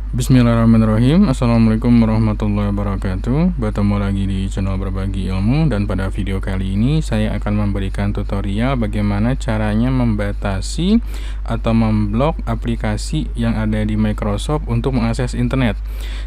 Bismillahirrahmanirrahim. Assalamualaikum warahmatullahi wabarakatuh. Bertemu lagi di channel Berbagi Ilmu, dan pada video kali ini saya akan memberikan tutorial bagaimana caranya membatasi atau memblok aplikasi yang ada di Microsoft untuk mengakses internet.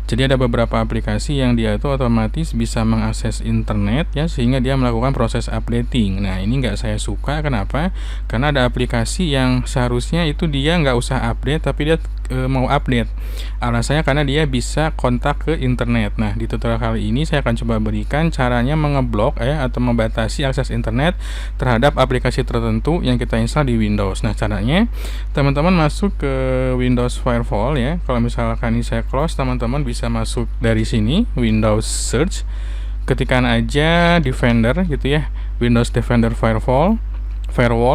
Jadi ada beberapa aplikasi yang dia itu otomatis bisa mengakses internet ya, sehingga dia melakukan proses updating. Nah, ini nggak saya suka. Kenapa? Karena ada aplikasi yang seharusnya itu dia nggak usah update, tapi dia mau update. Alasannya karena dia bisa kontak ke internet. Nah, di tutorial kali ini saya akan coba berikan caranya mengeblok atau membatasi akses internet terhadap aplikasi tertentu yang kita install di Windows. Nah, caranya teman-teman masuk ke Windows Firewall ya. Kalau misalkan ini saya close, teman-teman bisa masuk dari sini Windows Search. Ketikkan aja Defender gitu ya. Windows Defender Firewall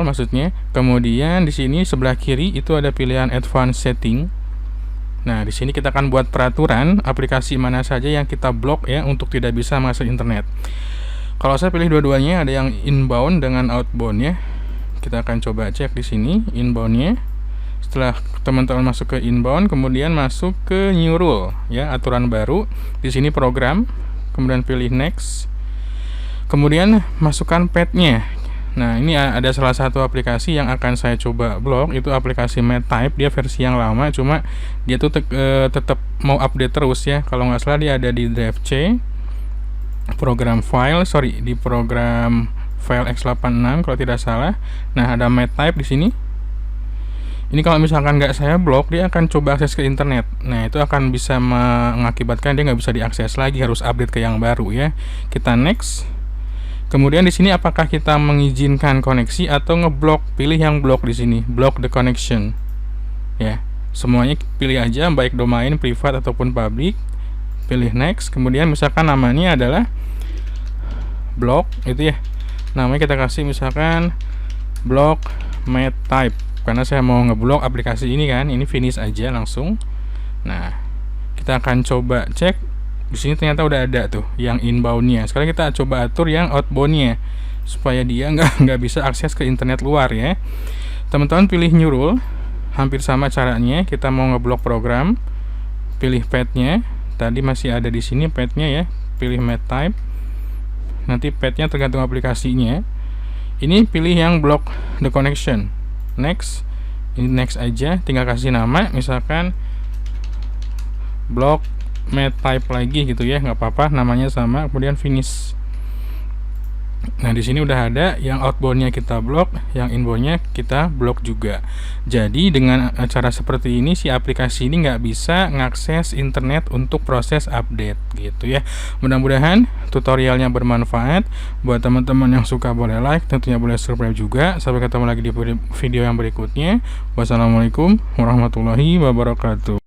maksudnya. Kemudian di sini sebelah kiri itu ada pilihan Advanced Setting. Nah, di sini kita akan buat peraturan aplikasi mana saja yang kita blok ya untuk tidak bisa mengakses internet. Kalau saya pilih dua-duanya, ada yang inbound dengan outbound ya. Kita akan coba cek di sini inboundnya. Setelah teman-teman masuk ke inbound, kemudian masuk ke new rule ya, aturan baru. Di sini program, kemudian pilih next. Kemudian masukkan path-nya. Nah, ini ada salah satu aplikasi yang akan saya coba blok, itu aplikasi MedType. Dia versi yang lama, cuma dia tuh tetap mau update terus ya. Kalau nggak salah dia ada di drive C, di program file x86 kalau tidak salah. Nah, ada MedType di sini. Ini kalau misalkan nggak saya blok, dia akan coba akses ke internet. Nah, itu akan bisa mengakibatkan dia nggak bisa diakses lagi, harus update ke yang baru ya. Kita next. Kemudian di sini apakah kita mengizinkan koneksi atau ngeblok? Pilih yang blok di sini, block the connection. Ya, semuanya pilih aja, baik domain privat ataupun public. Pilih next. Kemudian misalkan namanya adalah block itu ya. Namanya kita kasih misalkan block MedType karena saya mau ngeblok aplikasi ini kan. Ini finish aja langsung. Nah, kita akan coba cek. Di sini ternyata udah ada tuh yang inboundnya. Sekarang kita coba atur yang outboundnya supaya dia nggak bisa akses ke internet luar ya. Teman-teman pilih new rule, hampir sama caranya. Kita mau ngeblok program, pilih path-nya. Tadi masih ada di sini path-nya ya. Pilih MedType. Nanti path-nya tergantung aplikasinya. Ini pilih yang block the connection. Next. Ini next aja. Tinggal kasih nama, misalkan block MedType lagi gitu ya, nggak apa-apa, namanya sama. Kemudian finish. Nah, di sini udah ada yang outboundnya kita blok, yang inboundnya kita blok juga. Jadi dengan cara seperti ini si aplikasi ini nggak bisa ngakses internet untuk proses update gitu ya. Mudah-mudahan tutorialnya bermanfaat buat teman-teman. Yang suka boleh like, tentunya boleh subscribe juga. Sampai ketemu lagi di video yang berikutnya. Wassalamualaikum warahmatullahi wabarakatuh.